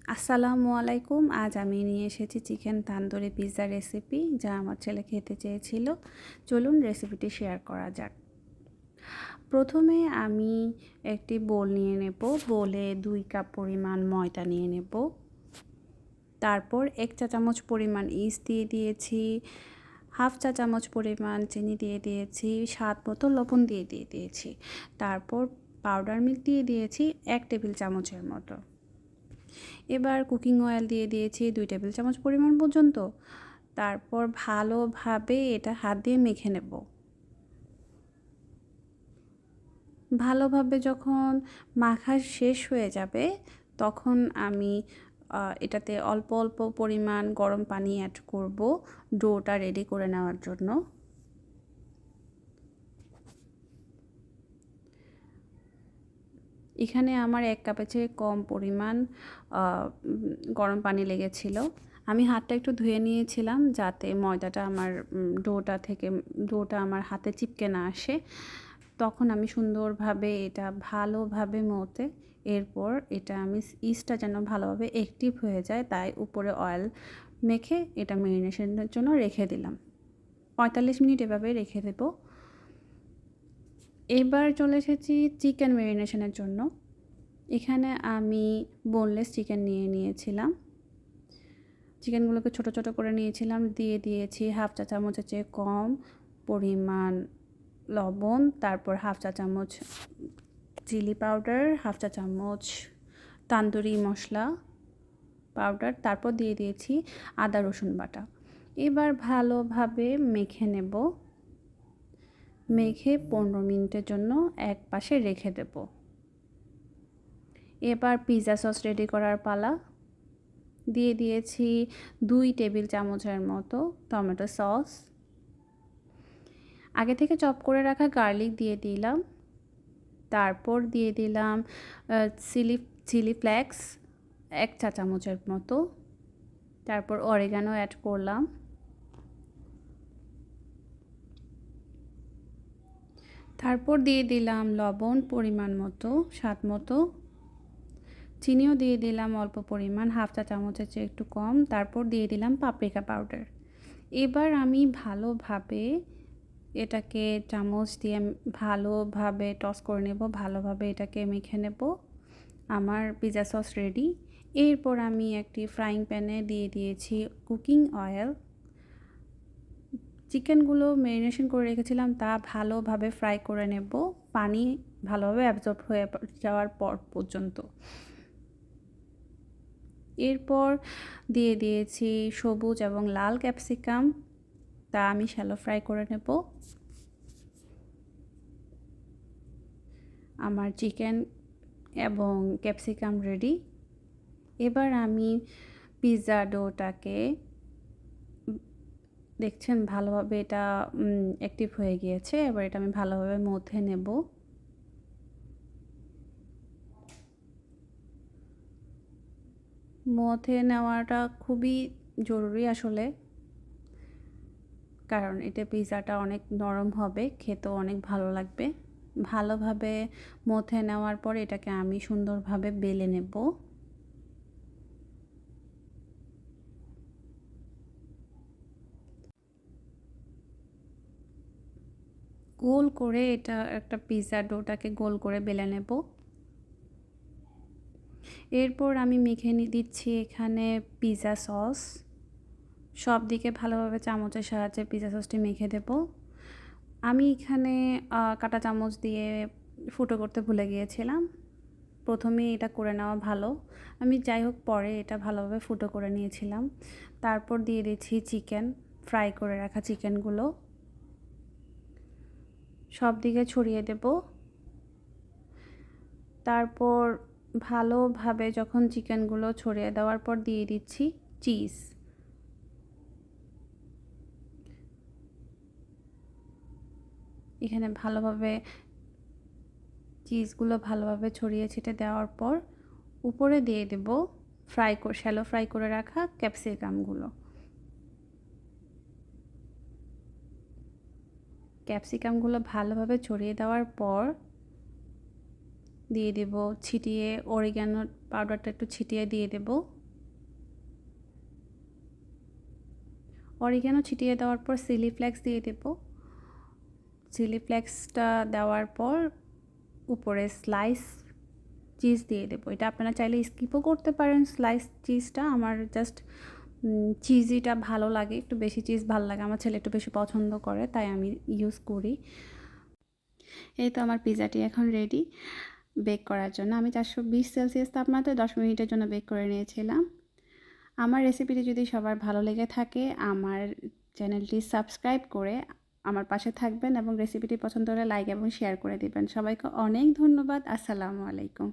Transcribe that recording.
আসসালামু আলাইকুম। আজ আমি নিয়ে এসেছি চিকেন তান্দুরি পিৎজা রেসিপি, যা আমার ছেলে খেতে চেয়েছিল। চলুন রেসিপিটি শেয়ার করা যাক। প্রথমে আমি একটি বোল নিয়ে নেব। বোলে 2 কাপ পরিমাণ ময়দা নিয়ে নেব। তারপর 1 চা চামচ পরিমাণ ইস্ট দিয়ে দিয়েছি, হাফ চা চামচ পরিমাণ চিনি দিয়ে দিয়েছি, স্বাদ মতো লবণ দিয়ে দিয়েছি। তারপর পাউডার মিল্ক দিয়ে দিয়েছি 1 টেবিল চামচের মতো। এবার কুকিং অয়েল দিয়ে দিয়েছি 2 টেবিল চামচ পরিমাণ পর্যন্ত। তারপর ভালোভাবে এটা হাত দিয়ে মেখে নেব। ভালোভাবে যখন মাখা শেষ হয়ে যাবে, তখন আমি এটাতে অল্প অল্প পরিমাণ গরম পানি অ্যাড করব ডোটা রেডি করে নেওয়ার জন্য। এখানে আমার 1 কাপের চেয়ে কম পরিমাণ গরম পানি লেগেছিল। আমি হাতটা একটু ধুয়ে নিয়েছিলাম, যাতে ময়দাটা আমার ডোটা আমার হাতে চিপকে না আসে। তখন আমি সুন্দরভাবে এটা ভালোভাবে মথে, এরপর এটা আমি ইস্টটা যেন ভালোভাবে অ্যাক্টিভ হয়ে যায়, তাই উপরে অয়েল মেখে এটা ম্যারিনেশনের জন্য রেখে দিলাম। 45 মিনিট এভাবে রেখে দেব। এবার চলে এসেছি চিকেন ম্যারিনেশনের জন্য। এখানে আমি বোনলেস চিকেন নিয়েছিলাম। চিকেনগুলোকে ছোট ছোট করে নিয়েছিলাম। দিয়ে দিয়েছি হাফ চা চামচের চেয়ে কম পরিমাণ লবণ, তারপর হাফ চা চামচ চিলি পাউডার, হাফ চা চামচ তান্দুরি মশলা পাউডার, তারপর দিয়ে দিয়েছি আদা রসুন বাটা। এবার ভালোভাবে মেখে নেব। মেখে 15 মিনিটের জন্য এক পাশে রেখে দেব। এবার পিৎজা সস রেডি করার পালা। দিয়ে দিয়েছি 2 টেবিল চামচের মতো টমেটো সস। আগে থেকে চপ করে রাখা গার্লিক দিয়ে দিলাম। তারপর দিয়ে দিলাম চিলি ফ্লেক্স 1 চা চামচের মতো। তারপর অরিগানো অ্যাড করলাম। তারপর দিয়ে দিলাম লবণ পরিমাণ মতো, স্বাদ মতো। চিনিও দিয়ে দিলাম অল্প পরিমাণ, হাফ চা চামচের চেয়ে একটু কম। তারপর দিয়ে দিলাম পাপরিকা পাউডার। এবার আমি ভালোভাবে এটাকে চামচ দিয়ে ভালোভাবে টস করে নেব, ভালোভাবে এটাকে মেখে নেব। আমার পিৎজা সস রেডি। এরপর আমি একটি ফ্রাইং প্যানে দিয়ে দিয়েছি কুকিং অয়েল। চিকেনগুলো ম্যারিনেশন করে রেখেছিলাম, তা ভালোভাবে ফ্রাই করে নেব, পানি ভালোভাবে অ্যাবজর্ব হয়ে যাওয়ার পর পর্যন্ত। এরপর দিয়ে দিয়েছি সবুজ এবং লাল ক্যাপসিকাম, তা আমি শ্যালো ফ্রাই করে নেব। আমার চিকেন এবং ক্যাপসিকাম রেডি। এবার আমি পিৎজা ডোটাকে দেখছেন ভালোভাবে এটা অ্যাক্টিভ হয়ে গিয়েছে। এবার এটা আমি ভালোভাবে মথে নেব। মথে নেওয়াটা খুবই জরুরি আসলে, কারণ এতে পিৎজাটা অনেক নরম হবে, খেতেও অনেক ভালো লাগবে। ভালোভাবে মথে নেওয়ার পর এটাকে আমি সুন্দরভাবে বেলে নেব। গোল করে এটা একটা পিৎজা ডোটাকে গোল করে বেলে নেব। এরপর আমি মেখে দিচ্ছি এখানে পিৎজা সস। সব দিকে ভালোভাবে চামচের সাহায্যে পিৎজা সসটি মেখে দেব। আমি এখানে কাঁটা চামচ দিয়ে ফুটো করতে ভুলে গিয়েছিলাম। প্রথমেই এটা করে নেওয়া ভালো। আমি যাই হোক পরে এটা ভালোভাবে ফুটো করে নিয়েছিলাম। তারপর দিয়ে দিচ্ছি চিকেন, ফ্রাই করে রাখা চিকেনগুলো সব দিকে ছড়িয়ে দেব। তারপর ভালোভাবে যখন চিকেনগুলো ছড়িয়ে দেওয়ার পর দিয়ে দিচ্ছি চিজ। এখানে চিজগুলো ভালোভাবে ছড়িয়ে ছিটে দেওয়ার পর উপরে দিয়ে দেব শ্যালো ফ্রাই করে রাখা ক্যাপসিকামগুলো। ক্যাপসিকামগুলো ভালোভাবে ছড়িয়ে দেওয়ার পর দিয়ে দেব ছিটিয়ে অরিগানো পাউডারটা একটু ছিটিয়ে দিয়ে দেব। অরিগ্যানো ছিটিয়ে দেওয়ার পর চিলি ফ্লেক্স দিয়ে দেব। চিলি ফ্লেক্সটা দেওয়ার পর উপরে স্লাইস চিজ দিয়ে দেবো। এটা আপনারা চাইলে স্কিপও করতে পারেন স্লাইস চিজটা। আমার জাস্ট চিজিটা ভালো লাগে, একটু বেশি চিজ ভালো লাগে, আমার ছেলে একটু বেশি পছন্দ করে, তাই আমি ইউজ করি। এই তো আমার পিৎজাটি এখন রেডি বেক করার জন্য। আমি 420 সেলসিয়াস তাপমাত্রায় 10 মিনিটের জন্য বেক করে নিয়েছিলাম। আমার রেসিপিটি যদি সবার ভালো লেগে থাকে আমার চ্যানেলটি সাবস্ক্রাইব করে আমার পাশে থাকবেন এবং রেসিপিটি পছন্দ হলে লাইক এবং শেয়ার করে দিবেন। সবাইকে অনেক ধন্যবাদ। আসসালামু আলাইকুম।